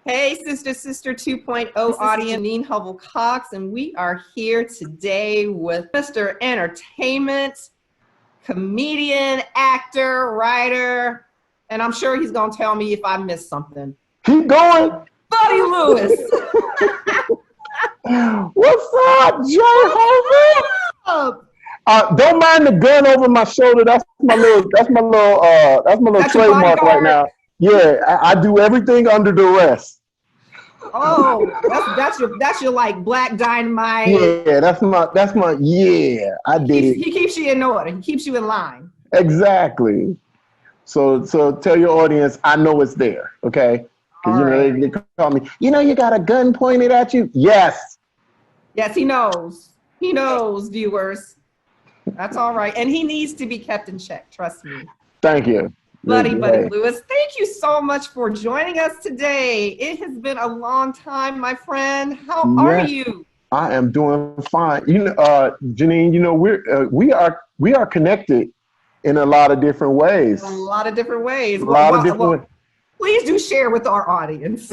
Hey, Sister 2.0 audience, Janine Hubble-Cox, and we are here today with Mr. Entertainment, comedian, actor, writer, and I'm sure he's going to tell me if I missed something. Keep going. Buddy Lewis. What's up, Jay Hover? Don't mind the gun over my shoulder. That's my little trademark right now. Yeah, I do everything under duress. Oh, that's your like Black Dynamite. Yeah, that's my I did it. He keeps you in order. He keeps you in line. Exactly. So tell your audience I know it's there, okay? Because they call me, you got a gun pointed at you. Yes. Yes, he knows. He knows, viewers. That's all right. And he needs to be kept in check. Trust me. Thank you. Buddy Lewis, thank you so much for joining us today. It has been a long time, my friend. How are you? I am doing fine. Janine, we are connected in a lot of different ways. Please do share with our audience.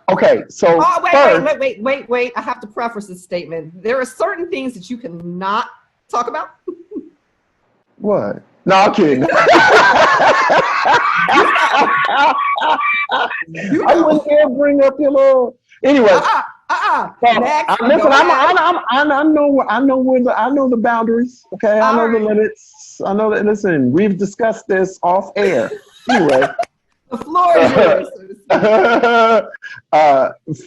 Okay, so wait. I have to preface this statement. There are certain things that you cannot talk about. What? No, I'm kidding. I wouldn't dare bring up your little. Anyway. Next, listen, I know the boundaries. Okay, I know the limits. I know that. Listen, we've discussed this off air. Anyway. The floor is yours.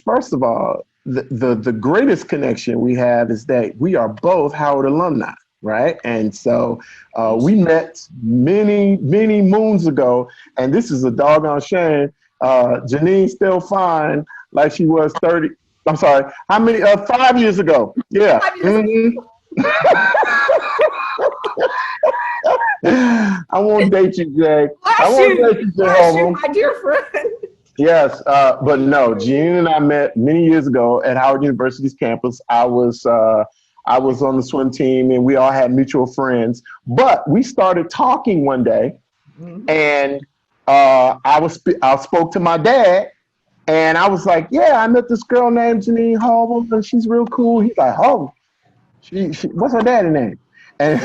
First of all, the greatest connection we have is that we are both Howard alumni, right? And so we met many moons ago, and this is a doggone shame. Janine's still fine, like she was 30. I'm sorry. How many? 5 years ago. Yeah. 5 years ago. I won't date you, Jay. Bless you, my dear friend. Yes, but no, Jean and I met many years ago at Howard University's campus. I was on the swim team, and we all had mutual friends. But we started talking one day, and I spoke to my dad, and I was like, "Yeah, I met this girl named Janine Hall, and she's real cool." He's like, "Oh, she what's her dad's name?" And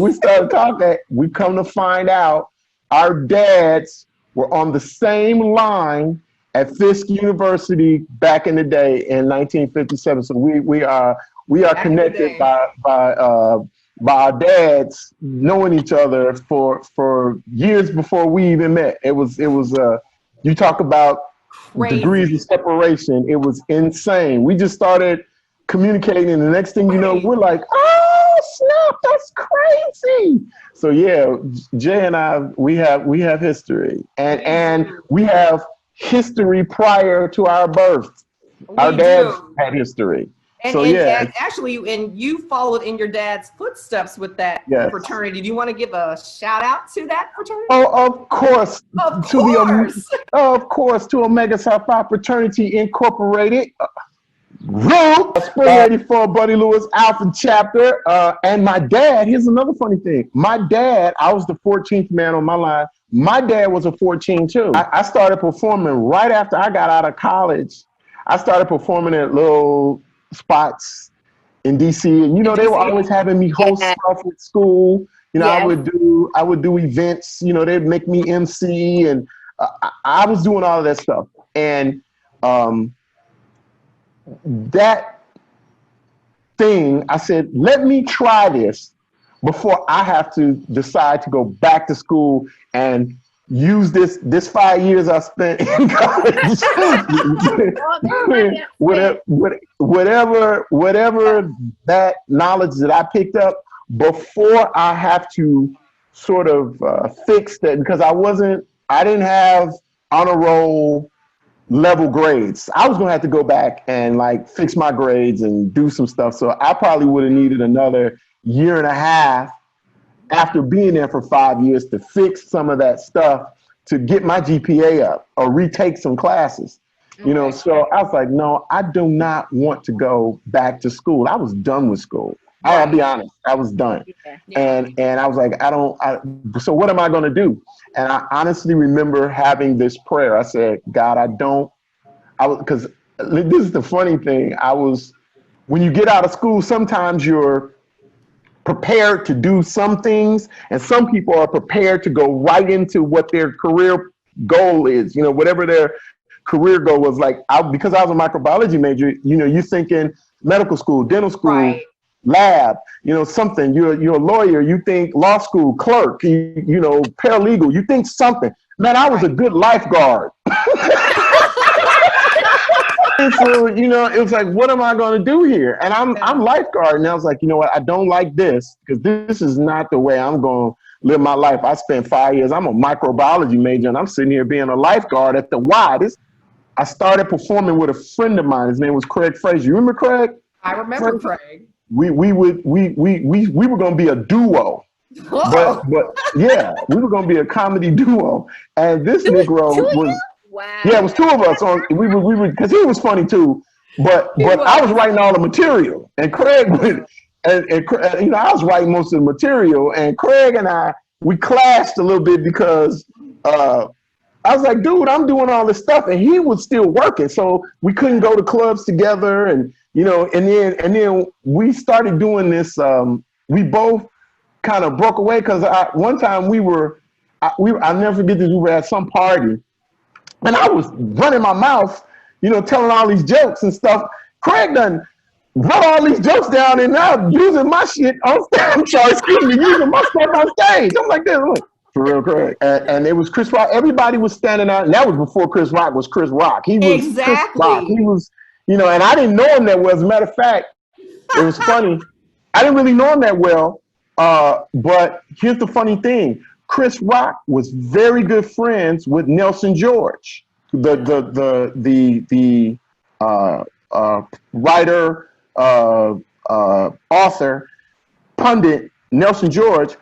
we started talking. We come to find out our dads were on the same line at Fisk University back in the day in 1957. So we are connected by our dads knowing each other for years before we even met. It was you talk about crazy. Degrees of separation. It was insane. We just started communicating, and the next thing you know, we're like, "Oh snap, that's crazy!" So yeah, Jay and I, we have history, and we have history prior to our birth. Our dads had history. And actually, you followed in your dad's footsteps with that fraternity. Do you want to give a shout out to that fraternity? Oh, of course. Of course, to Omega Psi Phi Fraternity Incorporated. Spring 84, Buddy Lewis Alpha chapter. And my dad, here's another funny thing. My dad, I was the 14th man on my line. My dad was a 14 too. I started performing right after I got out of college. I started performing at little spots in DC, and they were always having me host stuff at school. I would do events. They'd make me MC, and I was doing all of that stuff. And that thing, I said, let me try this before I have to decide to go back to school and use this 5 years I spent in college. whatever that knowledge that I picked up, before I have to sort of fix that, because I didn't have honor roll level grades. I was gonna have to go back and like fix my grades and do some stuff. So I probably would have needed another year and a half after being there for 5 years to fix some of that stuff to get my GPA up or retake some classes. So I was like, no, I do not want to go back to school. I was done with school. I'll be honest, I was done. And I was like, so what am I going to do? And I honestly remember having this prayer. I said, God, because this is the funny thing. When you get out of school, sometimes you're prepared to do some things, and some people are prepared to go right into what their career goal is. You know, whatever their career goal was. Like, because I was a microbiology major, you know, you're thinking medical school, dental school, Right. lab, you know, something. You're a lawyer. You think law school, clerk, you know, paralegal. You think something. Man, I was a good lifeguard. And so, you know, it was like, what am I going to do here? And I'm lifeguard. And I was like, you know what? I don't like this, because this is not the way I'm going to live my life. I spent 5 years. I'm a microbiology major, and I'm sitting here being a lifeguard at the Y. I started performing with a friend of mine. His name was Craig Fraser. You remember Craig? I remember Craig. We were going to be a duo. But yeah, we were going to be a comedy duo. And this Negro was. Wow. Yeah, it was two of us. We would, because he was funny too. But I was writing all the material, and Craig would, and you know, I was writing most of the material, and Craig and we clashed a little bit because I was like, dude, I'm doing all this stuff, and he was still working, so we couldn't go to clubs together, and you know, and then we started doing this. We both kind of broke away because one time I'll never forget this. We were at some party. And I was running my mouth, you know, telling all these jokes and stuff. Craig done wrote all these jokes down, and now using my shit on stage. I'm sorry, excuse me, using my stuff on stage. I'm like this. I'm like, for real, Craig. And it was Chris Rock. Everybody was standing out. And that was before Chris Rock was Chris Rock. He was exactly. Chris Rock. He was, you know, and I didn't know him that well. As a matter of fact, it was funny. I didn't really know him that well. But here's the funny thing. Chris Rock was very good friends with Nelson George, the writer, author, pundit, Nelson George.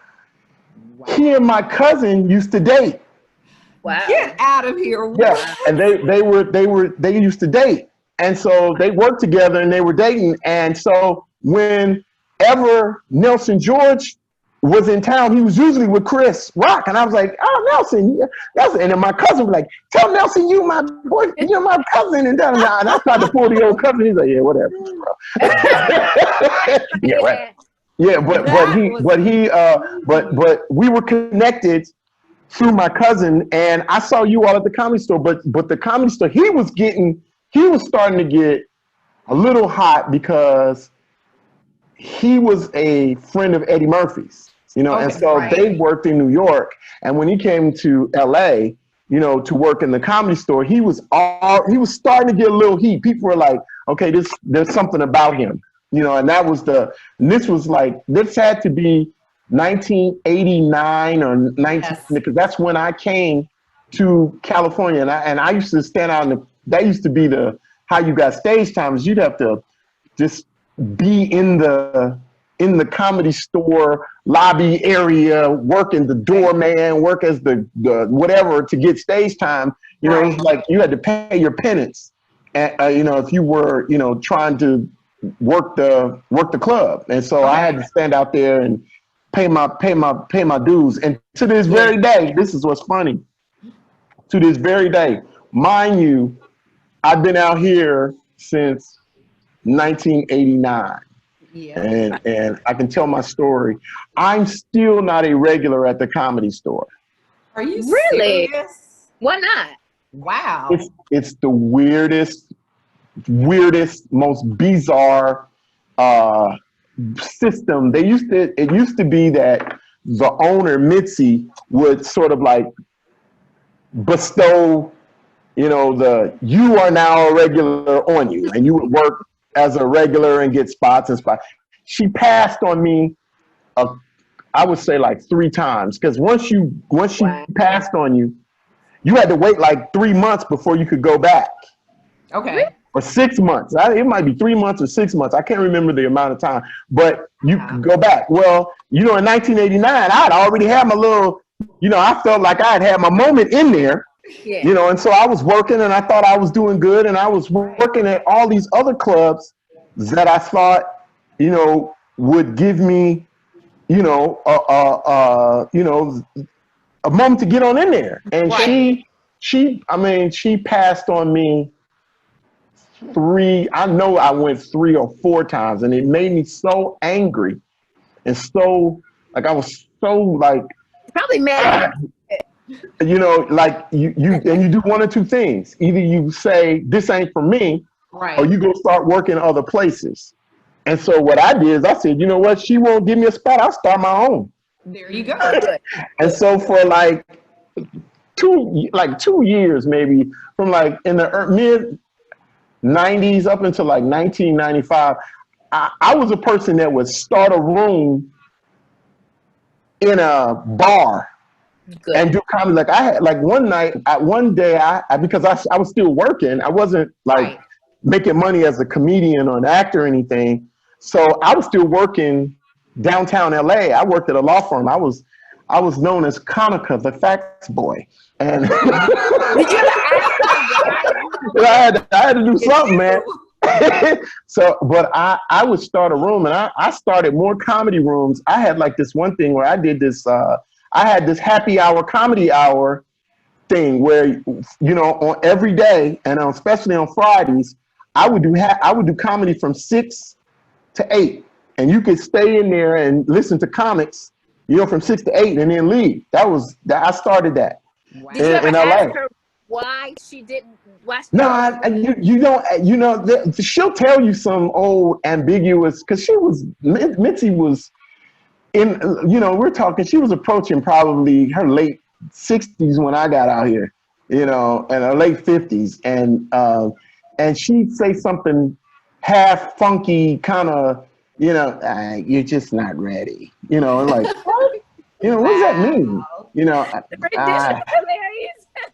Wow. He and my cousin used to date. Wow! Get out of here! Yeah, and they used to date, and so they worked together and they were dating, and so whenever Nelson George was in town, he was usually with Chris Rock, and I was like, "Oh, Nelson," and then my cousin was like, "Tell Nelson you my boy, you're my cousin," and I tried to pull the old cousin. He's like, "Yeah, whatever, bro." Yeah, right. Yeah, but we were connected through my cousin, and I saw you all at the Comedy Store. But the Comedy Store, he was starting to get a little hot because he was a friend of Eddie Murphy's. You know, and so they worked in New York, and when he came to LA, you know, to work in the Comedy Store, he was starting to get a little heat. People were like, okay, there's something about him, you know, and this had to be 1989 or 19, because that's when I came to California, and I used to stand out that used to be how you got stage time, is you'd have to just be in the Comedy Store lobby area, working the doorman, work as the whatever to get stage time. You know, it was like you had to pay your penance, and you know, if you were, you know, trying to work the club. And so I had to stand out there and pay my dues. And to this very day, this is what's funny. To this very day, mind you, I've been out here since 1989. Yeah. And I can tell my story. I'm still not a regular at the Comedy Store. Are you really? serious? Why not? Wow. It's the weirdest, most bizarre system. It used to be that the owner, Mitzi, would sort of like bestow, you know, you are now a regular on you, and you would work as a regular and get spots. She passed on me, I would say like 3 times, because once she passed on you, you had to wait like 3 months before you could go back. Okay. Or 6 months. It might be 3 months or 6 months. I can't remember the amount of time, but you could go back. Well, you know, in 1989, I'd already had my little, you know, I felt like I had my moment in there. Yeah. You know, and so I was working, and I thought I was doing good, and I was working at all these other clubs that I thought, you know, would give me, you know, a moment to get on in there. And she passed on me I know I went 3 or 4 times, and it made me so angry and so like I was so like Probably mad. like you do one or two things. Either you say this ain't for me, Right. or you go start working other places. And so what I did is I said, you know what, she won't give me a spot, I'll start my own. There you go. And so for like 2 years, maybe from like in the mid 90s up until like 1995, I was a person that would start a room in a bar. Good. And do comedy. Like I had like one day because I was still working, I wasn't like making money as a comedian or an actor or anything. So I was still working downtown LA. I worked at a law firm. I was known as Conica, the fax boy. And Did you ever ask I had to do something, man. So, but I would start a room, and I started more comedy rooms. I had like this one thing where I did this. I had this happy hour, comedy hour thing where on every day, and especially on Fridays, I would do comedy from 6 to 8, and you could stay in there and listen to comics, from 6 to 8, and then leave. I started that. Wow. Did you ever in ask LA. her why she didn't? No, you don't. She'll tell you some old ambiguous, because Mitzi was in. We're talking. She was approaching probably her late 60s when I got out here. And her late 50s, and she'd say something half funky, kind of. You're just not ready. Like, what does that mean? Hilarious.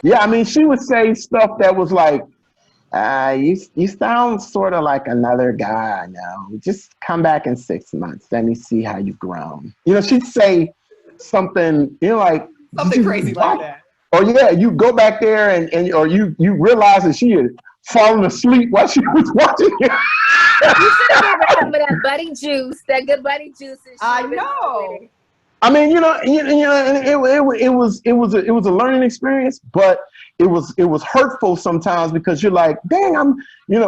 Yeah, I mean, she would say stuff that was like, you sound sort of like another guy now. Just come back in 6 months. Let me see how you've grown. She'd say something, like something crazy like that. Or yeah, you go back there or you realize that she had fallen asleep while she was watching it. You should have given some of that buddy juice, that good buddy juice. I know. I mean, it was a learning experience, but it was hurtful sometimes because you're like, dang,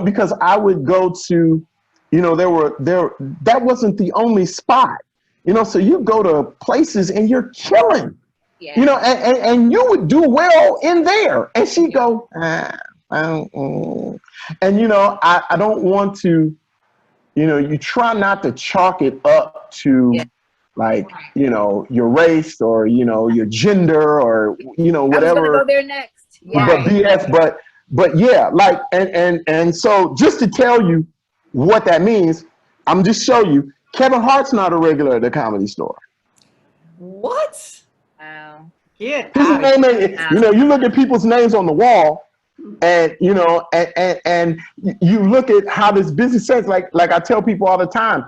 because I would go to, that wasn't the only spot, so you go to places and you're killing, and you would do well in there, and she'd go, and I don't want to, you try not to chalk it up to. Like, your race or, your gender or, whatever. I was gonna go there next. Yeah. But BS, but yeah, like, and so just to tell you what that means, I'm just show you, Kevin Hart's not a regular at the Comedy Store. What? Wow. Get His out. name ain't, you look at people's names on the wall, and and you look at how this business says, like I tell people all the time,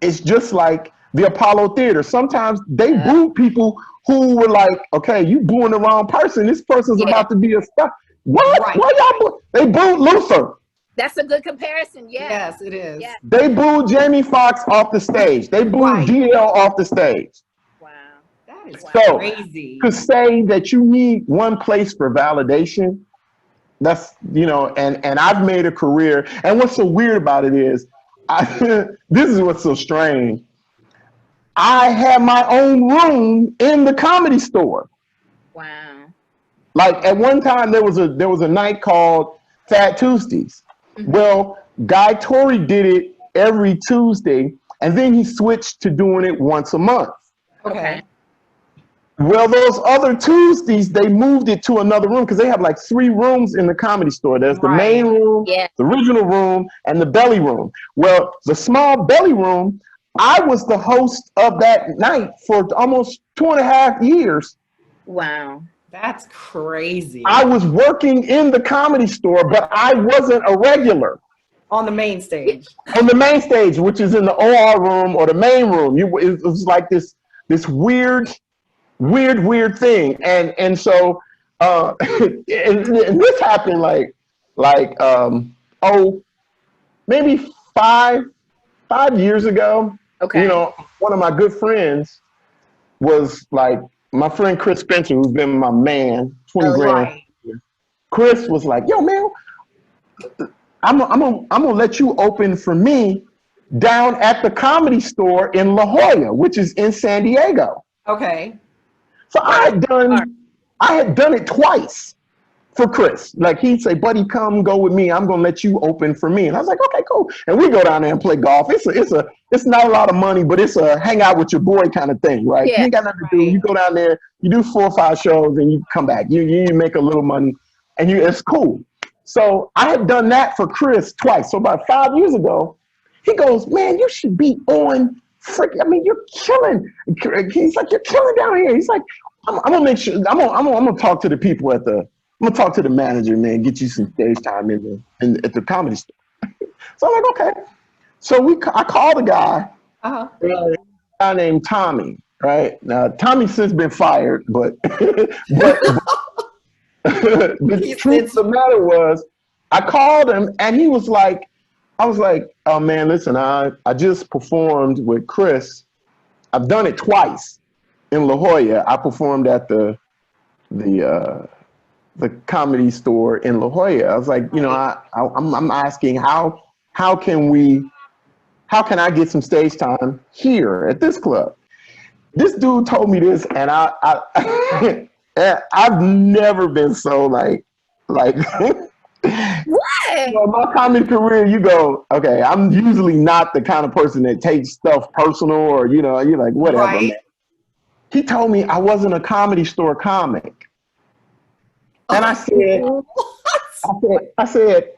it's just like the Apollo Theater. Sometimes they boo people who were like, okay, you booing the wrong person. This person's about to be a star. What? Right. Why y'all boo? They booed Luther. That's a good comparison. Yeah. Yes, it is. Yeah. They booed Jamie Foxx off the stage. They booed DL off the stage. Wow. That is So, crazy. to say that you need one place for validation, that's, and I've made a career. And what's so weird about it is, this is what's so strange. I had my own room in the Comedy Store. Wow. Like at one time there was a night called Fat Tuesdays. Mm-hmm. Well, Guy Torrey did it every Tuesday, and then he switched to doing it once a month. Okay. Well, those other Tuesdays, they moved it to another room because they have like 3 rooms in the Comedy Store. There's the main room, the original room, and the belly room. Well, the small belly room, I was the host of that night for almost 2.5 years. Wow. That's crazy. I was working in the Comedy Store, but I wasn't a regular. On the main stage. On the main stage, which is in the OR room or the main room. It was like this weird thing. And so and this happened maybe five years ago. Okay. One of my good friends was like my friend Chris Spencer, who's been my man, 20 grand. Right. Chris was like, yo, man, I'm gonna let you open for me down at the Comedy Store in La Jolla, which is in San Diego. Okay. So I had done it twice for Chris. Like he'd say, buddy, come go with me. I'm gonna let you open for me. And I was like, okay, cool. And we go down there and play golf. It's not a lot of money, but it's a hang out with your boy kind of thing, right? Yeah, You ain't got nothing to do. You go down there, you do 4 or 5 shows, and you come back. You make a little money, and it's cool. So I had done that for Chris twice. So about 5 years ago, he goes, man, you should be on freaking. I mean, you're killing. He's like, you're killing down here. He's like, I'm gonna make sure. I'm gonna talk to the people at the. I'm gonna talk to the manager, man. Get you some stage time at the Comedy Store. So I'm like, okay. So I called a guy. Uh-huh. A guy named Tommy. Right now, Tommy's since been fired, but the truth of the matter was, I called him and he was like, I was like, oh man, listen, I just performed with Chris. I've done it twice in La Jolla. I performed at the Comedy Store in La Jolla. I was like, you know, I'm asking how can I get some stage time here at this club? This dude told me this, and I've never been so like What? You know, my comedy career, you go, okay, I'm usually not the kind of person that takes stuff personal or, you know, you're like, whatever. Right. Man. He told me I wasn't a Comedy Store comic. And I said, I said,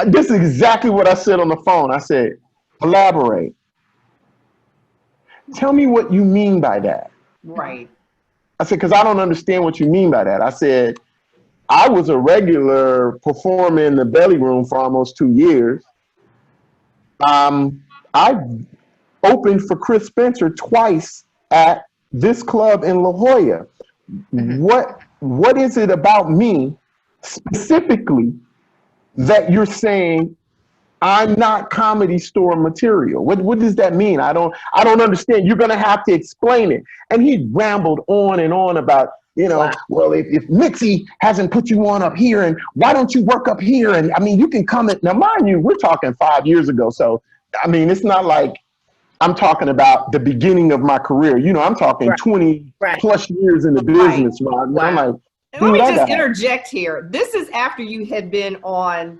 this is exactly what I said on the phone. I said, elaborate. Tell me what you mean by that. Right. I said, because I don't understand what you mean by that. I said, I was a regular performer in the Belly Room for almost 2 years. I opened for Chris Spencer twice at this club in La Jolla. Mm-hmm. What is it about me specifically that you're saying I'm not Comedy Store material? What does that mean? I don't understand. You're gonna have to explain it. And he rambled on and on about, you know, wow. Well, if Mitzi hasn't put you on up here, and why don't you work up here? And I mean, you can come at, now mind you, we're talking 5 years ago. So, I mean, it's not like I'm talking about the beginning of my career. You know, I'm talking 20 plus years in the business. Right. Wow. I'm like, let me just interject here. This is after you had been on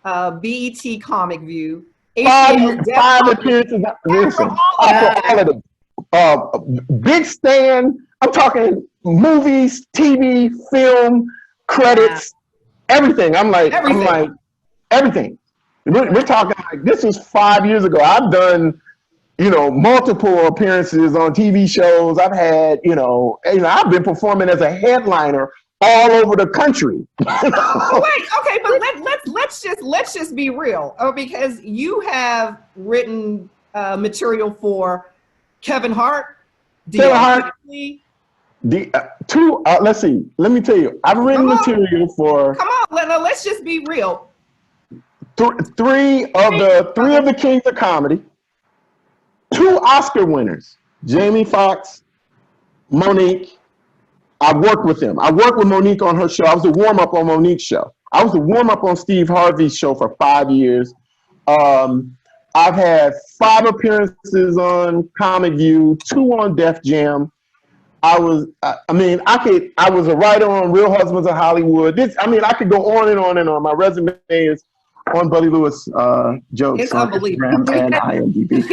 BET Comic View. Five appearances. Listen, all of them. Big Stand. I'm talking movies, TV, film, credits, everything. I'm like, everything. We're talking like this was 5 years ago. I've done, you know, multiple appearances on TV shows. I've had, you know, I've been performing as a headliner all over the country. Wait, okay, but let's just be real. Because you have written material for Kevin Hart. Kevin Hart. Let's see. Let me tell you. I've written material for. Come on, let's just be real. Three of the kings of comedy. 2 Oscar winners, Jamie Foxx, Monique. I worked with them. I worked with Monique on her show. I was a warm-up on Monique's show. I was a warm-up on Steve Harvey's show for 5 years. I've had 5 appearances on Comic View, 2 on Def Jam. I was a writer on Real Husbands of Hollywood. I could go on and on and on. My resume is on Buddy Lewis jokes it's on Instagram and IMDb. Let's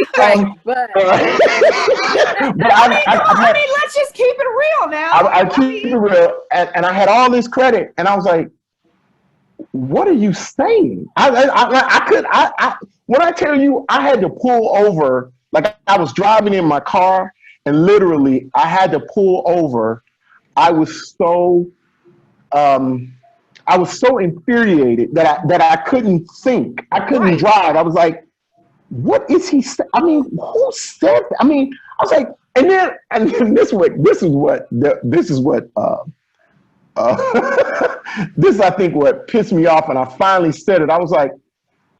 just keep it real now. I keep it real, and I had all this credit, and I was like, "What are you saying?" When I tell you, I had to pull over. Like I was driving in my car, and literally, I had to pull over. I was so infuriated that I couldn't think. I couldn't drive. I was like, what is he saying? I mean, who said that? I mean, I was like, and then this is I think what pissed me off, and I finally said it. I was like,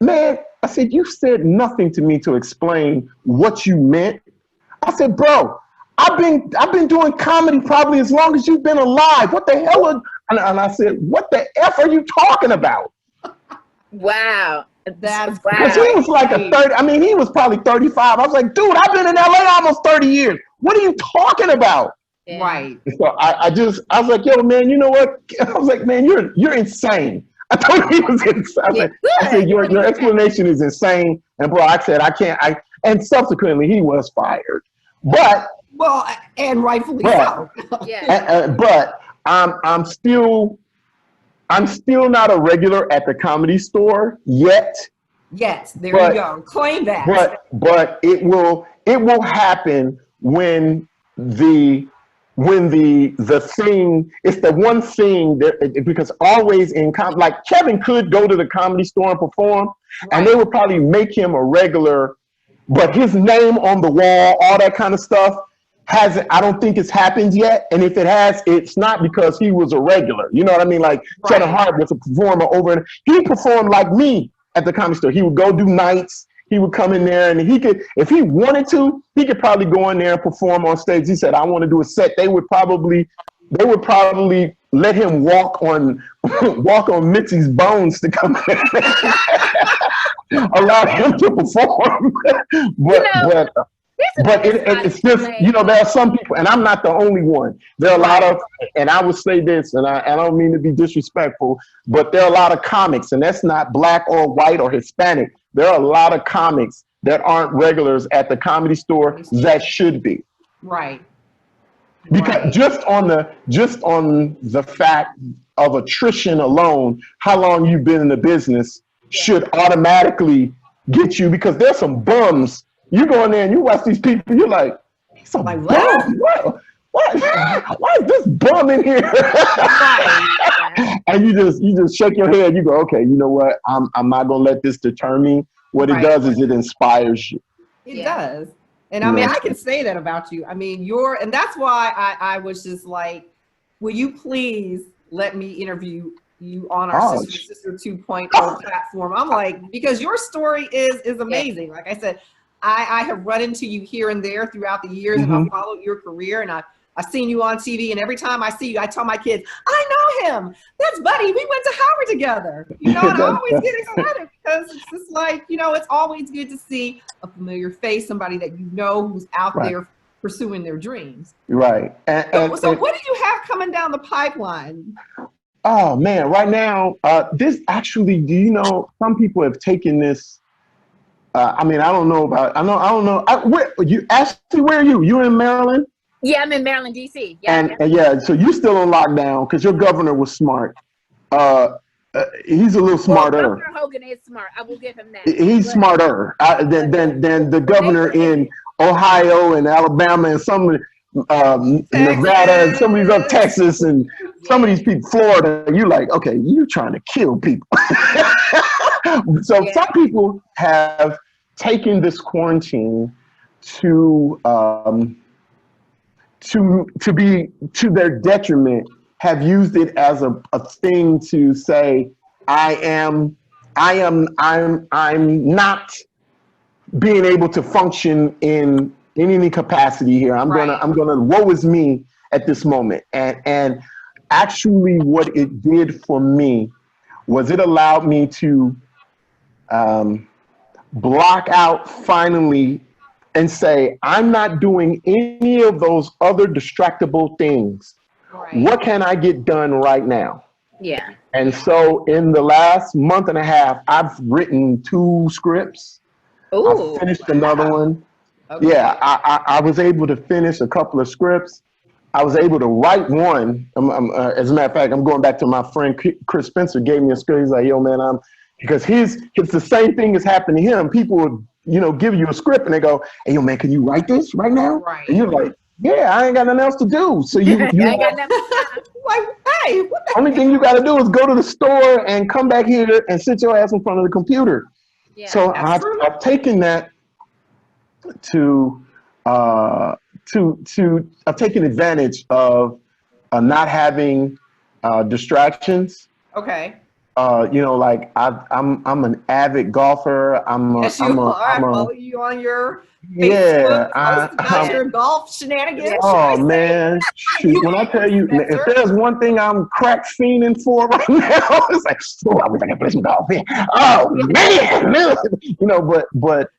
man, I said, you said nothing to me to explain what you meant. I said, bro, I've been doing comedy probably as long as you've been alive. What the hell? And I said, what the F are you talking about? Wow. That's Because he wow. was like a 30, I mean, he was probably 35. I was like, dude, I've been in LA almost 30 years. What are you talking about? Yeah. right. So I was like, yo, man, you know what? I was like, man, you're insane. I told him he was insane. Yeah, I said, good. your explanation is insane. And bro, I said, and subsequently he was fired. But, Well, and rightfully but, so. Yeah. but I'm still not a regular at the Comedy Store yet. Yes, there But- you go. Claim that. But it will happen when the thing, it's the one thing that, because always like Kevin could go to the Comedy Store and perform, and they would probably make him a regular, but his name on the wall, all that kind of stuff, hasn't, I don't think it's happened yet. And if it has, it's not because he was a regular. You know what I mean? Like Kevin Hart was a performer over, he performed like me at the Comedy Store. He would go do nights. He would come in there, and he could, if he wanted to, he could probably go in there and perform on stage. He said, I want to do a set. They would probably let him walk on Mitzi's bones to come allow him to perform. But it's just, there are some people, and I'm not the only one. There are a lot of, and I would say this, and I don't mean to be disrespectful, but there are a lot of comics, and that's not black or white or Hispanic. There are a lot of comics that aren't regulars at the Comedy Store that should be. Right. Because just on the fact of attrition alone, how long you've been in the business should automatically get you, because there's some bums. You go in there and you watch these people, you're like, he's a bum. What? Why is this bum in here? And you just shake your head. You go, okay, you know what? I'm not gonna let this deter me. What it does is it inspires you. It does. And I mean, I can say that about you. I mean, and that's why I was just like, will you please let me interview you on our Sister 2.0 platform? I'm like, because your story is amazing. Like I said, I have run into you here and there throughout the years, and I've followed your career, and I've seen you on TV, and every time I see you, I tell my kids, I know him. That's Buddy. We went to Howard together. And I always get excited because it's just like, it's always good to see a familiar face, somebody that who's out there pursuing their dreams. Right. So what do you have coming down the pipeline? Oh man, right now, this actually, do you know, some people have taken this. I mean, I don't know. Where are you? You in Maryland? Yeah, I'm in Maryland, D.C. Yeah, and so you're still on lockdown because your governor was smart. He's a little smarter. Governor Hogan is smart. I will give him that. He's smarter than the governor in Ohio and Alabama and some Nevada and some of these other Texas and some of these people, Florida. You're like, okay, you're trying to kill people. So some people have taken this quarantine to be to their detriment, have used it as a thing to say, I'm not being able to function in any capacity here. I'm gonna woe is me at this moment. And actually what it did for me was it allowed me to block out finally and say, I'm not doing any of those other distractible things. What can I get done right now? Yeah. And so in the last month and a half, I've written 2 scripts. I finished another one. Okay. Yeah, I was able to finish a couple of scripts. I was able to write one. As a matter of fact, I'm going back to my friend Chris Spencer gave me a script. He's like, yo, man, because it's the same thing that's happened to him. People would, give you a script and they go, hey, yo, man, can you write this right now? Right. And you're like, yeah, I ain't got nothing else to do. So you I ain't got nothing. Like, hey, what the only thing you got to do is go to the store and come back here and sit your ass in front of the computer. Yeah, so I've taken that I've taken advantage of not having distractions. Okay. you know, like I'm an avid golfer. Yes, you are. I follow you on your Facebook post about your golf shenanigans. Oh man, shoot! When I tell you, if there's one thing I'm crack fiending for right now, it's like, oh, I wish I could play some golf. Oh man, you know, but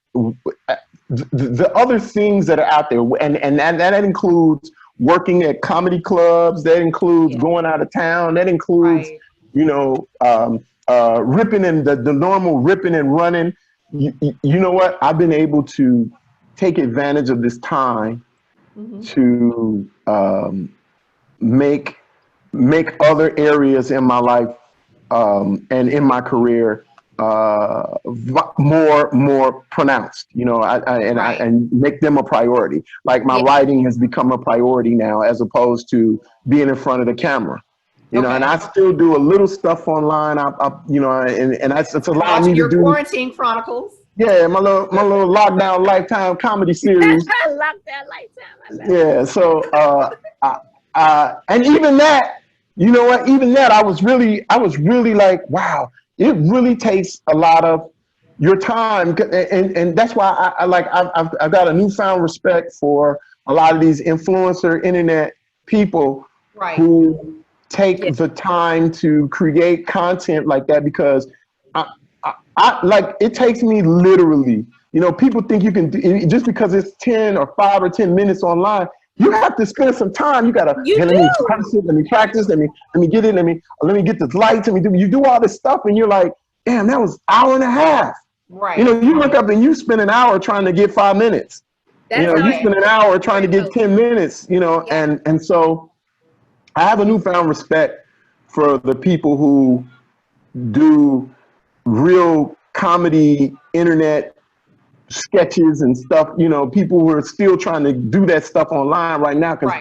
the other things that are out there, and that includes working at comedy clubs. That includes going out of town. That includes, you know, ripping and the normal ripping and running. You know what? I've been able to take advantage of this time to make other areas in my life and in my career more pronounced, you know, and make them a priority. Like my writing has become a priority now, as opposed to being in front of the camera. You know, and I still do a little stuff online. You know, and it's allowing me to do your quarantine chronicles. Yeah, my little lockdown lifetime comedy series. Lockdown lifetime. Yeah, so and even that, you know what? Even that, I was really like, wow, it really takes a lot of your time, and that's why I've got a newfound respect for a lot of these influencer internet people who take the time to create content like that, because I like, it takes me literally, you know, people think you can do, just because it's 10 or 5 or 10 minutes online, you have to spend some time. You gotta, let me practice, let me get it, let me get the lights, you do all this stuff, and you're like, damn, that was an hour and a half. Right. You know, you look up and you spend an hour trying to get 5 minutes. You know, you spend an hour trying to get 10 minutes, you know, and so I have a newfound respect for the people who do real comedy internet sketches and stuff, you know, people who are still trying to do that stuff online right now, because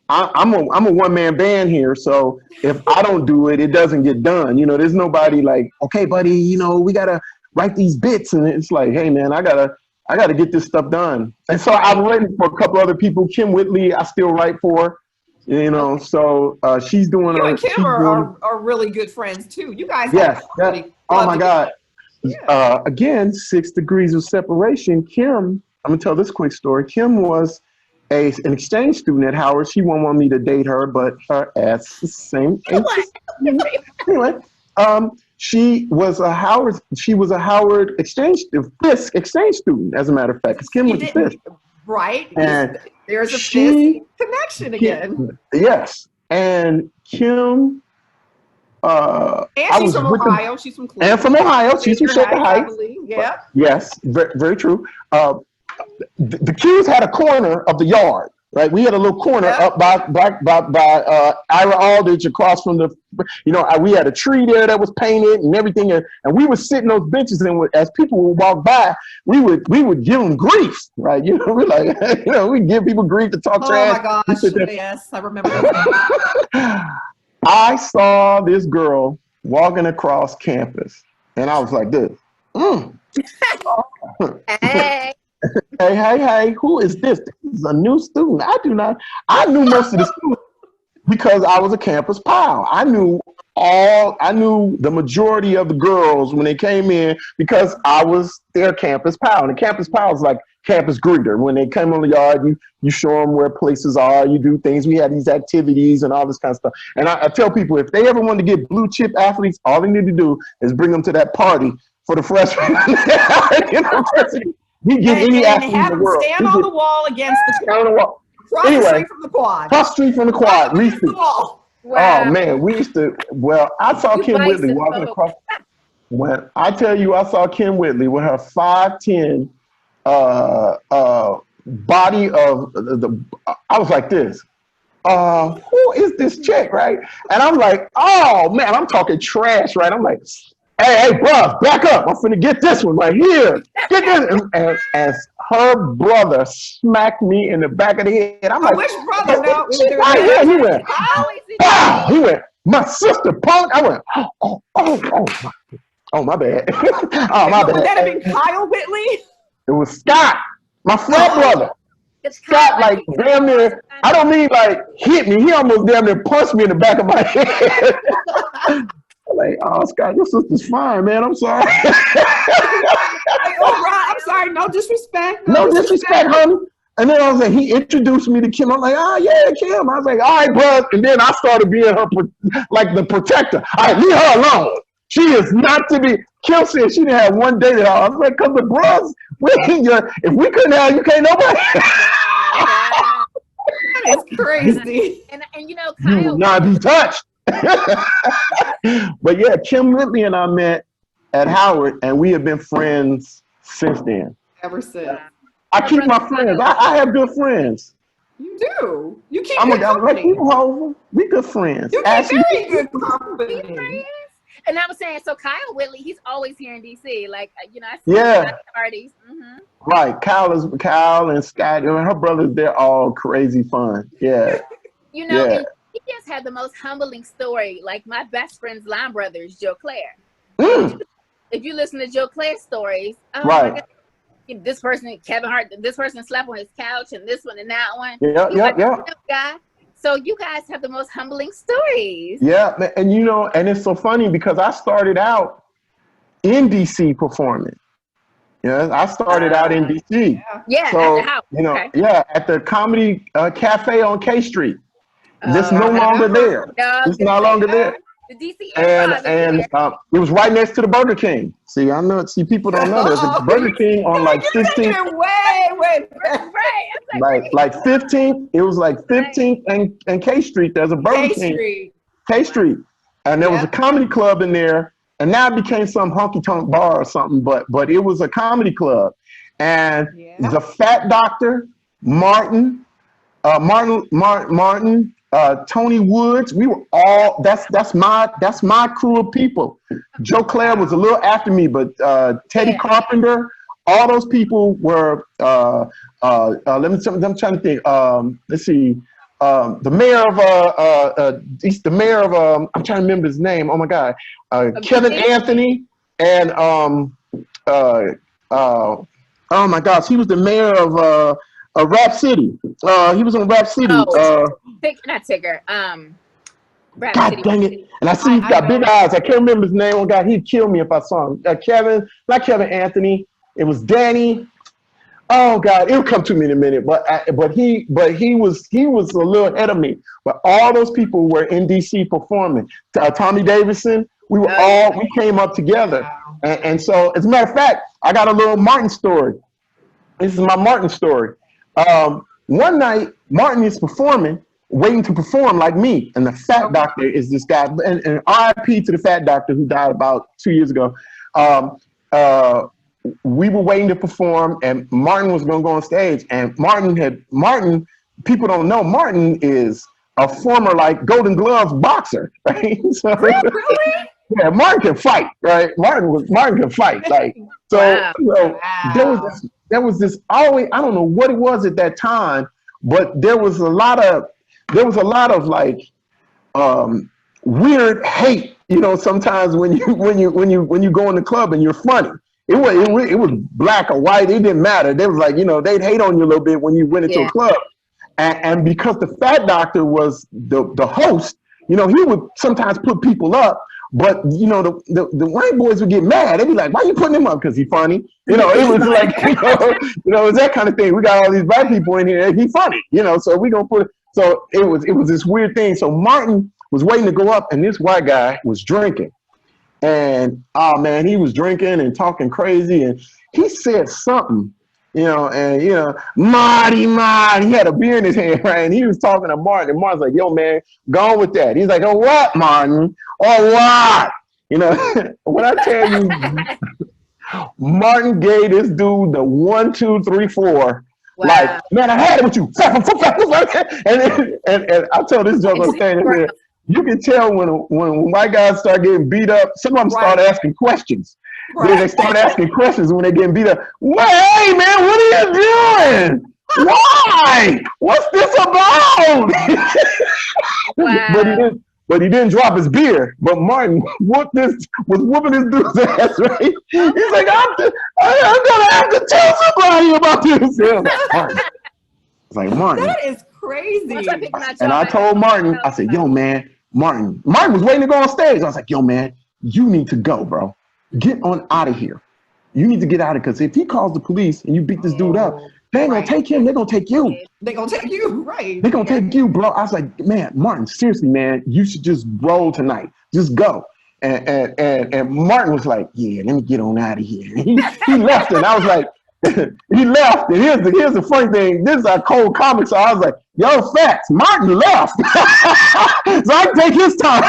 I'm a one-man band here, so if I don't do it, it doesn't get done. You know, there's nobody like, okay buddy, you know, we gotta write these bits, and it's like, hey man, I gotta get this stuff done. And so I've written for a couple other people. Kim Whitley I still write for. You know, so she's doing. You and Kim are really good friends too. You guys. Oh my God. Again, 6 degrees of separation. Kim, I'm gonna tell this quick story. Kim was an exchange student at Howard. She won't want me to date her, but her ass the same. Anyway, she was a Howard exchange student, as a matter of fact. Because Kim was a Fisk. Right. And there's a Fisk connection again. Yes. And Kim, and she's from Ohio. She's from Cleveland. And from Ohio. She's from Shaker Heights. Yeah. Yes, very, very true. The Qs had a corner of the yard, right? We had a little corner up by Ira Aldridge, across from the, you know, we had a tree there that was painted and everything, and we would sit in those benches, and as people would walk by, we would give them grief, right? You know, we're like, you know, we give people grief to talk trash. Oh my gosh, yes, I remember that. I saw this girl walking across campus, and I was like this. Hey. Hey, who is this? This is a new student. I knew most of the students because I was a campus pal. I knew the majority of the girls when they came in because I was their campus pal. And the campus pal is like campus greeter. When they come on the yard, you show them where places are, you do things. We had these activities and all this kind of stuff. And I tell people, if they ever want to get blue chip athletes, all they need to do is bring them to that party for the freshmen. We get any athlete in the world. Stand on the wall against the quad. Cross the street from the quad. Cross the street from the quad. Wow. Oh man, we used to. Well, I saw Kim Whitley walking across. When I tell you, I saw Kim Whitley with her 5'10" body of the. I was like this. Who is this chick, right? And I'm like, oh man, I'm talking trash, right? I'm like, hey, bro, back up. I'm finna get this one right here. Get this. And as her brother smacked me in the back of the head, I'm like, which brother? No, he went, pow! He went, my sister punk. I went, oh, my bad. Oh, my bad. Would that have been Kyle Whitley? It was Scott, my frat brother. Scott like damn near, I don't mean like hit me, he almost damn near punched me in the back of my head. Like, oh, Scott, your sister's fine, man. I'm sorry. Like, oh, Ron, I'm sorry. No disrespect. No disrespect, honey. And then I was like, he introduced me to Kim. I'm like, oh, yeah, Kim. I was like, all right, bro. And then I started being her, like the protector. All right, leave her alone. She is not to be. Kim said she didn't have one date at all. I was like, because the bros, if we couldn't have you, can't nobody. That's crazy. And You Kyle. will not be touched. But yeah, Kim Litley and I met at Howard, and we have been friends since then. Ever since. I keep my friends. I have good friends. You do. You keep I'm good company. we good friends. You keep very good company. And I was saying, so Kyle Whitley, he's always here in DC. Like, I see Yeah. him at parties. Mm-hmm. Right, Kyle and Scott and her brothers. They're all crazy fun. Yeah. And he just had the most humbling story. Like my best friend's line brother is Joe Claire. If you listen to Joe Claire's stories, Right. my God, this person, Kevin Hart, this person slept on his couch, and this one and that one. Yeah. Guy. So you guys have the most humbling stories. Yeah, and and it's so funny because I started out in DC performing. Yeah, I started out in DC. Yeah, So, at the house. Okay. at the Comedy Cafe on K Street. This no longer there. No, It's no longer there. The DC And it was right next to the Burger King. See, I know. See, people don't know there's a Burger King on like 15th. Way. right. Like 15th. It was like 15th and K Street. There's a Burger King. K Street, and there was a comedy club in there, and now it became some honky tonk bar or something. But it was a comedy club, and the Fat Doctor, Martin, Tony Woods, we were all that's my crew of people. Joe Claire was a little after me, but Teddy Carpenter, all those people were I'm trying to think. Let's see. The mayor of I'm trying to remember his name. Oh my God. Kevin Anthony and oh my gosh, he was the mayor of Rap City. He was on Rap City. Not Tigger. Rap God City. dang it. And I see he's got big eyes. I can't remember his name. Oh God, he'd kill me if I saw him. Not Kevin Anthony. It was Danny. Oh God, it'll come to me in a minute. But he was a little ahead of me. But all those people were in DC performing. Tommy Davidson, we came up together. And so, as a matter of fact, I got a little Martin story. This is my Martin story. One night, Martin is performing, waiting to perform like me. And the Fat Doctor is this guy. And RIP to the Fat Doctor who died about 2 years ago. We were waiting to perform, and Martin was going to go on stage. And Martin, people don't know, Martin is a former like Golden Gloves boxer, right? So, Really? yeah, Martin can fight, right? Martin can fight, like so. Wow. So there was this always, I don't know what it was at that time, but there was a lot of like weird hate, sometimes when you go in the club and you're funny. It was black or white. It didn't matter. They was like, they'd hate on you a little bit when you went into a club. And because the Fat Doctor was the host, he would sometimes put people up. But the white boys would get mad. They'd be like, "Why you putting him up? Because he's funny." It was like, it's that kind of thing. We got all these black people in here. He's funny, So we gonna put. So it was this weird thing. So Martin was waiting to go up, and this white guy was drinking. And oh man, he was drinking and talking crazy, and he said something, Marty, he had a beer in his hand, right? And he was talking to Martin, and Martin's like, "Yo, man, go on with that." He's like, "Oh, what, Martin? Oh, what?" When I tell you, Martin gave this dude the 1, 2, 3, 4. Wow. Like, man, I had it with you. And I tell this joke on stage. You can tell when white guys start getting beat up, some of them start asking questions. Right. They start asking questions when they're getting beat up. Well, hey, man, what are you doing? Why? What's this about? Wow. But he didn't drop his beer. But Martin was whooping his dude's ass, right? He's like, I'm gonna have to tell somebody about this. was like, Martin. That is crazy. And I told Martin, I said, yo, man, Martin was waiting to go on stage. I was like, yo, man, you need to go, bro. Get on out of here. You need to get out of it, because if he calls the police and you beat this dude up, they ain't gonna take him. They're gonna take you. They're gonna take you, right? They're gonna take you, bro. I was like, man, Martin, seriously, man, you should just roll tonight. Just go. And Martin was like, yeah, let me get on out of here. He left, and I was like, he left. And here's the funny thing. This is a cold comic, so I was like, yo, facts. Martin left, so I can take his time.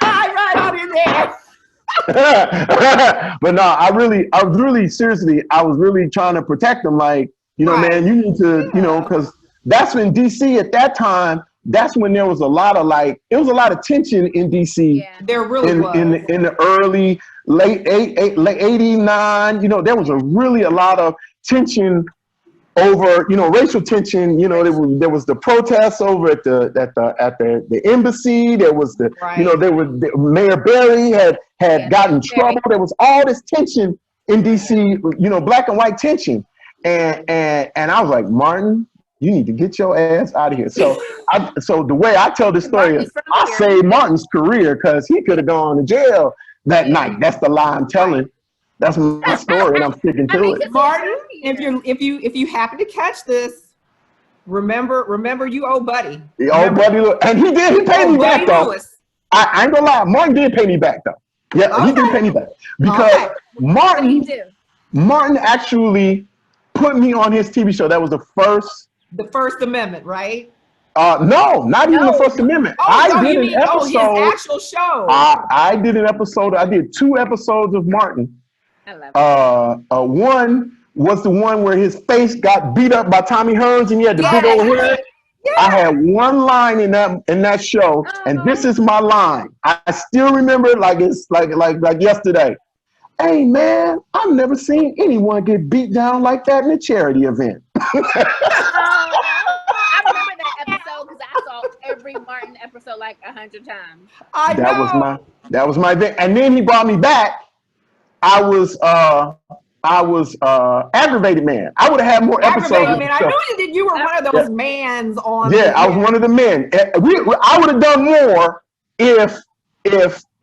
Right out in there. But no, I was really trying to protect them. Like, you know, man, you need to, you know, because that's when DC at that time, that's when there was a lot of tension in DC. Yeah. There really was. In the early, late 89, you know, there was a lot of tension over, you know, racial tension. You know, there was the protests over at the embassy. There was you know, Mayor Barry had gotten in trouble. There was all this tension in DC, you know, black and white tension. And I was like, Martin, you need to get your ass out of here. So the way I tell this story is I saved Martin's career, because he could have gone to jail that night. That's the lie I'm telling. That's my story, and I'm sticking to it. Martin, if you happen to catch this, remember you owe Buddy. The old Buddy, and he paid me back though. I ain't gonna lie, Martin did pay me back though. Yeah, he did pay me back, because Martin actually put me on his TV show. That was the First Amendment, right? No, not even the First Amendment. I did an episode. His actual show. I did an episode. I did 2 episodes of Martin. I love it. One was the one where his face got beat up by Tommy Hearns, and he had the big old head. Yeah. I had one line in that show, and this is my line. I still remember it like it's like yesterday. Hey man, I've never seen anyone get beat down like that in a charity event. I remember that episode because I saw every Martin episode like 100 times. That was my thing. And then he brought me back. I was Aggravated Man. I would have had more episodes. Aggravated Man. I knew you were one of those mans on. Yeah, I was one of the men. I would have done more if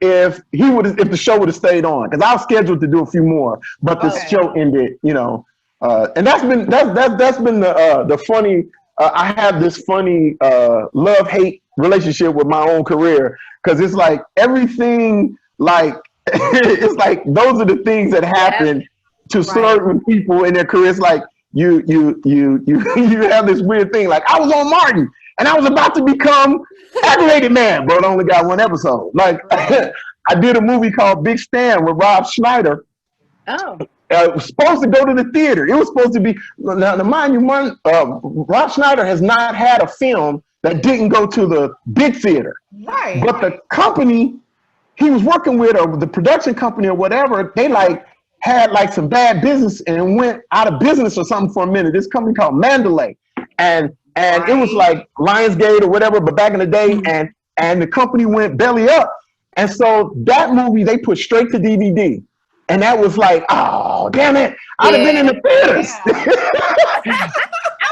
the show would have stayed on, because I was scheduled to do a few more, but the show ended. You know, and that's been the funny. I have this funny love-hate relationship with my own career, because it's like everything like. It's like those are the things that happen to certain people in their careers. Like you have this weird thing. Like I was on Martin, and I was about to become Aggravated Man, but I only got 1 episode. Like I did a movie called Big Stan with Rob Schneider. Oh. It was supposed to go to the theater. It was supposed to be. Now, mind you, Rob Schneider has not had a film that didn't go to the big theater. Right. But the company he was working with, or the production company or whatever, they had some bad business and went out of business or something for a minute. This company called Mandalay, and it was like Lionsgate or whatever, but back in the day, and the company went belly up, and so that movie they put straight to DVD, and that was like, oh damn it, I'd have been in the theaters. I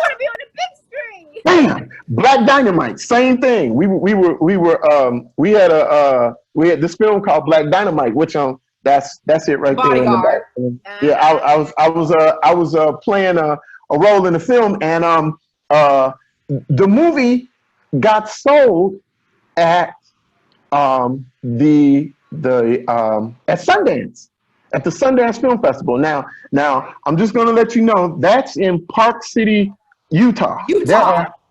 want to be on the big screen. Damn, Black Dynamite, same thing. We had this film called Black Dynamite, which that's it right there in the back. Yeah, I was playing a role in the film, and the movie got sold at at Sundance, at the Sundance Film Festival. Now I'm just gonna let you know that's in Park City, Utah.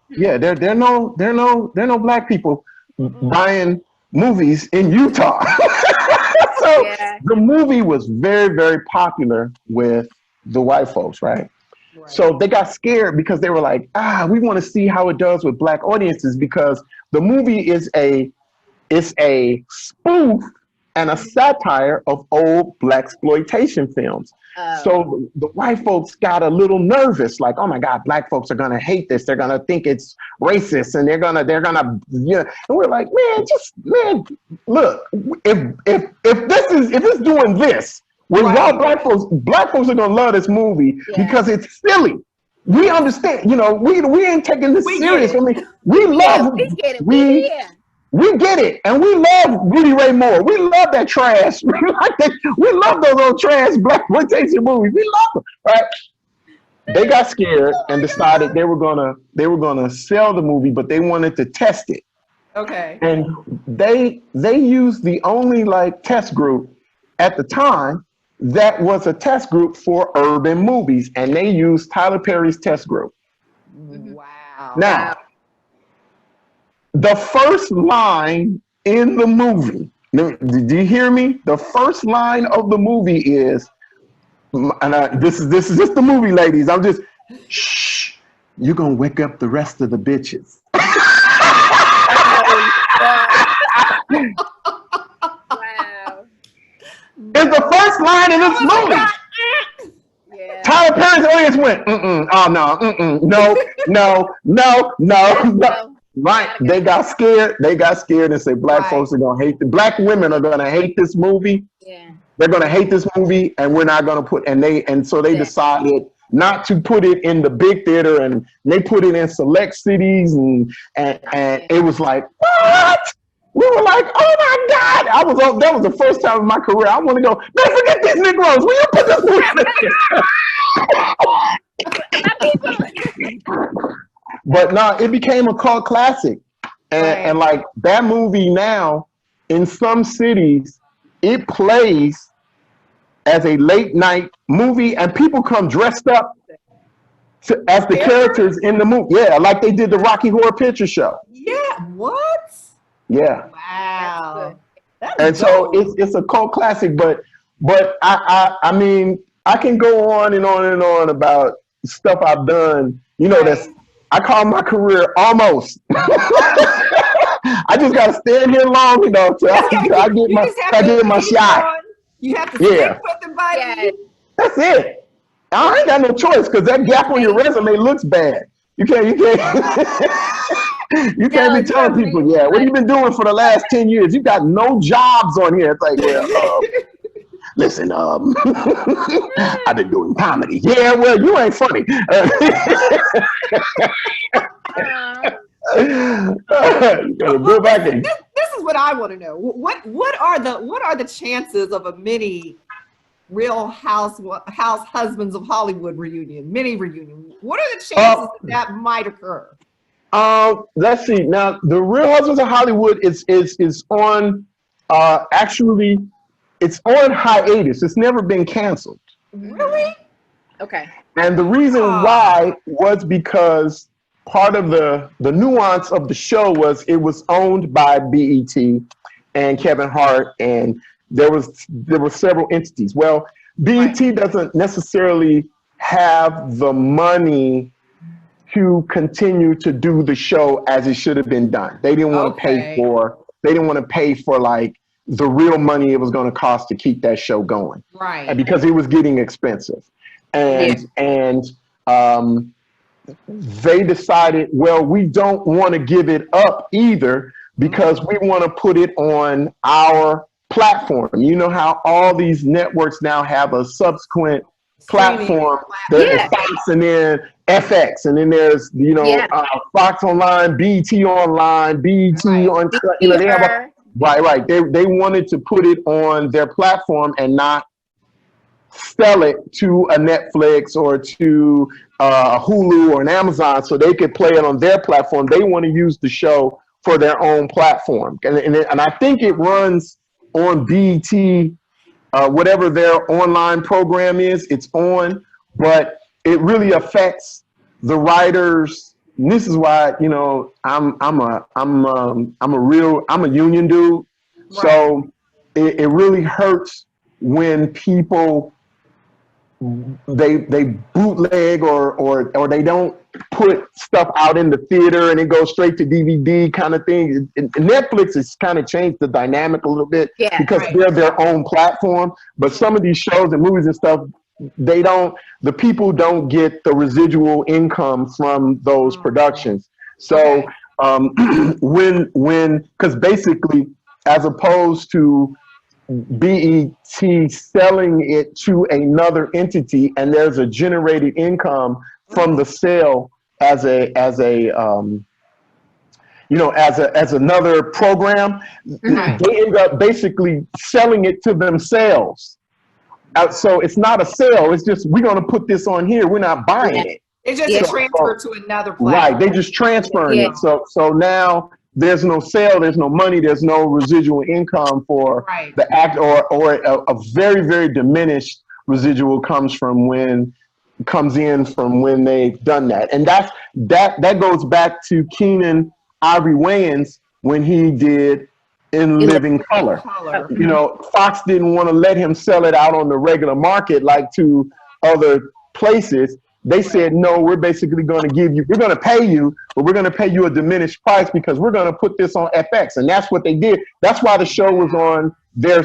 There are no black people buying movies in Utah. So the movie was very, very popular with the white folks, right? So they got scared because they were like, we want to see how it does with black audiences, because the movie is a spoof and a satire of old blaxploitation films. So the white folks got a little nervous, like, oh my God, black folks are gonna hate this. They're gonna think it's racist, and they're gonna, you know. And we're like, man, look, if it's doing this, Well, Right. y'all black folks are gonna love this movie because it's silly. We understand, you know, we ain't taking this We serious. get I it. mean, we love we get it. we get it, and we love Rudy Ray Moore. We love that trash. We love those old trash black exploitation movies. We love them, right? They got scared and decided they were gonna sell the movie, but they wanted to test it. Okay. And they used the only like test group at the time that was a test group for urban movies, and they used Tyler Perry's test group. Wow. Now, the first line in the movie, did you hear me? The first line of the movie is, and this is just the movie, ladies. I'm just, shh, you're gonna wake up the rest of the bitches. Wow. It's the first line in this movie. Yeah. Tyler Perry's audience went, oh no. Right. They got scared. They got scared and said black folks are gonna hate black women are gonna hate this movie. Yeah. They're gonna hate this movie, and we're not gonna put so they decided not to put it in the big theater, and they put it in select cities, and it was like, what? We were like, oh my God! That was the first time in my career. I want to go, man, forget these Negroes. Will you put this movie in there? But no, it became a cult classic. And like that movie now, in some cities, it plays as a late night movie, and people come dressed up as the characters in the movie. Yeah, like they did the Rocky Horror Picture Show. Yeah, what? Yeah. Wow. And so it's a cult classic, but I mean, I can go on and on and on about stuff I've done. You know, I call my career almost. I just got to stand here long enough till I get my shot. You have to stick with it, buddy. Yeah. That's it. I ain't got no choice because that gap on your resume looks bad. You can't you can't be telling people, what have you been doing for the last 10 years? You got no jobs on here. It's like, well, listen, I've been doing comedy. Yeah, well, you ain't funny. You gotta go back and this is what I want to know. What are the chances of a mini Real House Husbands of Hollywood mini reunion? What are the chances that might occur? Let's see. Now, the Real Husbands of Hollywood is on actually it's on hiatus. It's never been canceled. Really? Okay. And the reason why was because part of the nuance of the show was it was owned by BET and Kevin Hart, and there were several entities. Well, BET doesn't necessarily have the money to continue to do the show as it should have been done. They didn't want to pay for. They didn't want to pay for like the real money it was going to cost to keep that show going. Right. And because it was getting expensive, and they decided, well, we don't want to give it up either because we want to put it on our platform. You know how all these networks now have a subsequent platform. There's Fox, and then FX, and then there's Fox Online, BT Online, BT on. You know, they have right. They wanted to put it on their platform and not sell it to a Netflix or to a Hulu or an Amazon, so they could play it on their platform. They want to use the show for their own platform, and I think it runs on BET. Whatever their online program is, it's on, but it really affects the writers. And this is why, you know, I'm a union dude. Right. So it really hurts when people they bootleg or they don't put stuff out in the theater and it goes straight to DVD kind of thing. Netflix has kind of changed the dynamic a little bit because they're their own platform. But some of these shows and movies and stuff, the people don't get the residual income from those productions. So because basically, as opposed to BET selling it to another entity, and there's a generated income from the sale as another program. They end up basically selling it to themselves. So it's not a sale. It's just, we're going to put this on here. We're not buying it. It's just a transfer to another platform. Right. They just transferring it. So now there's no sale, there's no money, there's no residual income for the act, or a very, very diminished residual comes in from when they've done that. And that goes back to Keenan Ivory Wayans when he did In Living Color. You know, Fox didn't want to let him sell it out on the regular market like to other places. They said, no, we're basically going to we're going to pay you, but we're going to pay you a diminished price because we're going to put this on FX. And that's what they did. That's why the show was on their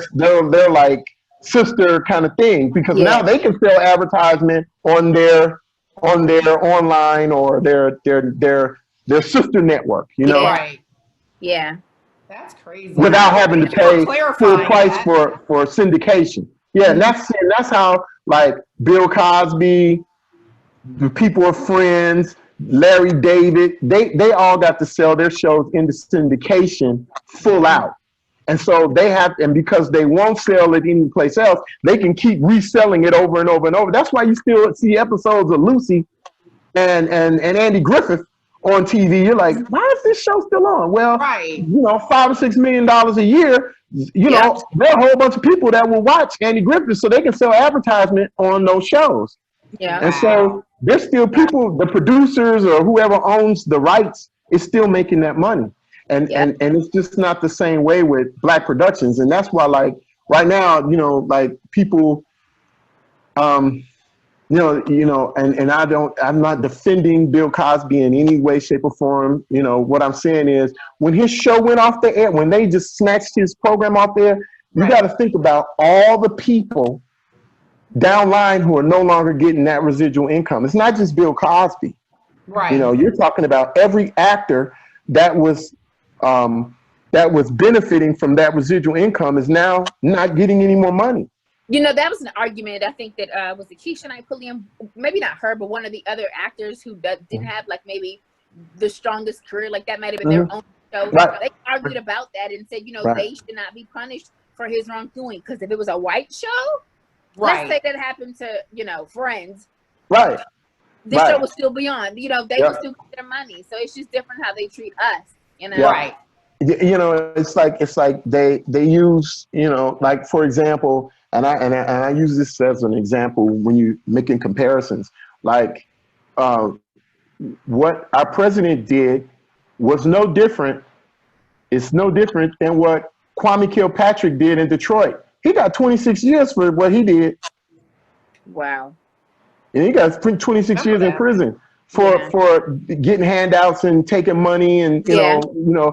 like sister kind of thing, because now they can sell advertisement on their online or their sister network, you know? Right. Yeah. That's crazy. Without having to pay full price for syndication. Yeah, and that's how, like, Bill Cosby, the People Are Friends, Larry David, they all got to sell their shows into syndication full out. And so and because they won't sell it anyplace else, they can keep reselling it over and over and over. That's why you still see episodes of Lucy and Andy Griffith on TV. You're like, why is this show still on? Well, you know, $5 or $6 million a year, you know, there are a whole bunch of people that will watch Andy Griffith so they can sell advertisement on those shows. Yeah. And so there's still people, the producers or whoever owns the rights is still making that money. And it's just not the same way with Black productions. And that's why, like, right now, you know, like, people, and I'm not defending Bill Cosby in any way, shape, or form. You know, what I'm saying is, when his show went off the air, when they just snatched his program off there, you got to think about all the people downline who are no longer getting that residual income. It's not just Bill Cosby. Right. You know, you're talking about every actor that was benefiting from that residual income is now not getting any more money. You know, that was an argument. I think that was it Keisha Knight Pulliam, maybe not her, but one of the other actors who didn't have like maybe the strongest career, like that might have been their own show. Right. They argued about that and said, you know, they should not be punished for his wrongdoing, because if it was a white show, let's say that happened to, you know, Friends. Right. This show would still be on. You know, they would still get their money. So it's just different how they treat us. You know. Right. You know, it's like they use, you know, like, for example, and I use this as an example when you're making comparisons, like what our president did was no different. It's no different than what Kwame Kilpatrick did in Detroit. He got 26 years for what he did. Wow. And he got 26 years in prison for getting handouts and taking money and you know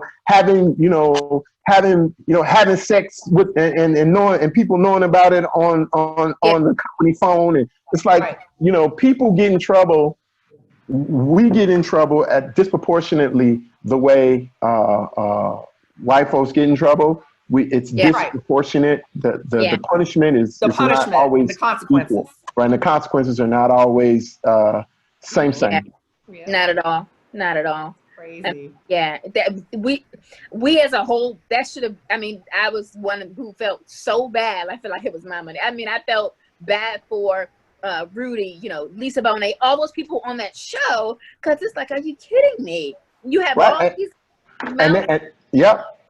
having sex with and knowing, and people knowing about it on the company phone. And it's like, you know, people get in trouble. We get in trouble at disproportionately the way white folks get in trouble. It's disproportionate. The punishment is not always the consequences. Equal, right? And the consequences are not always same. Yeah. Not at all. Not at all. Crazy. We as a whole, that should have. I mean, I was one who felt so bad. I feel like it was my money. I mean, I felt bad for Rudy. You know, Lisa Bonet, all those people on that show, because it's like, are you kidding me? You have all these.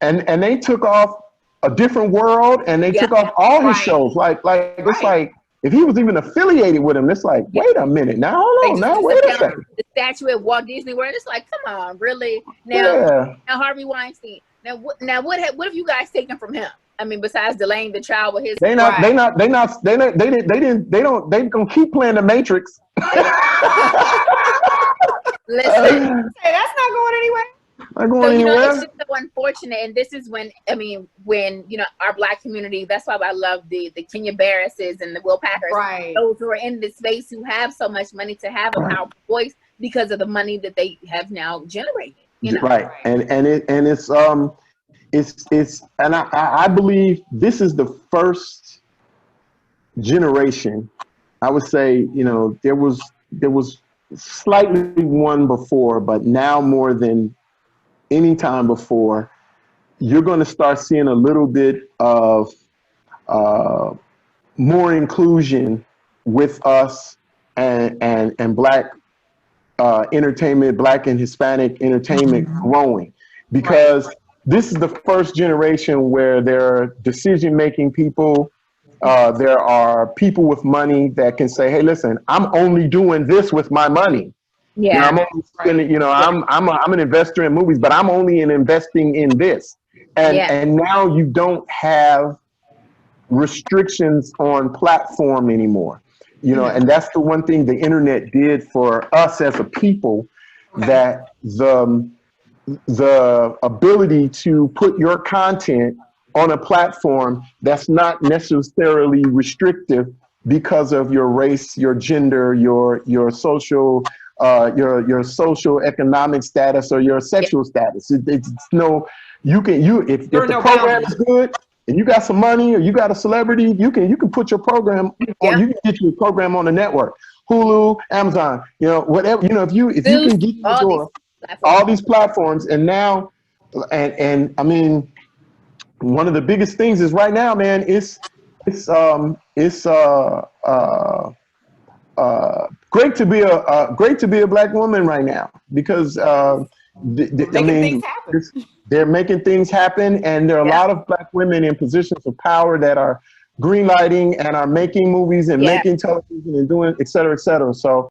And they took off A Different World, and they took off all his shows. Like it's like, if he was even affiliated with him, it's like, wait a minute, now hold on, now wait a second. The statue at Walt Disney World, it's like, come on, really? Now Harvey Weinstein. Now what have you guys taken from him? I mean, besides delaying the trial with his. They gonna keep playing The Matrix. Listen, hey, that's not going anywhere. Not going anywhere. You know, it's just so unfortunate, and this is when you know, our Black community. That's why I love the Kenya Barrises and the Will Packers. Right. Those who are in this space who have so much money to have a powerful voice because of the money that they have now generated. You know. Right. And it's and I believe this is the first generation. I would say, you know, there was slightly one before, but now more than any time before, you're going to start seeing a little bit of more inclusion with us and Black entertainment, Black and Hispanic entertainment growing, because this is the first generation where there are decision-making people. There are people with money that can say, "Hey, listen, I'm only doing this with my money. Yeah, you know, I'm only spending, you know, I'm an investor in movies, but I'm only investing in this." And now you don't have restrictions on platform anymore. You know, and that's the one thing the internet did for us as a people, that the ability to put your content on a platform that's not necessarily restrictive because of your race, your gender, your social your social economic status, or your sexual status. It's no, if the program is good and you got some money or you got a celebrity, you can put your program on, you can get your program on the network, Hulu, Amazon, you know, whatever, you know, if you can get your door, all these platforms. And now, and I mean, one of the biggest things is right now, man, it's great to be a Black woman right now, because they're making things happen, and there are a lot of Black women in positions of power that are greenlighting and are making movies and making television and doing et cetera, et cetera. So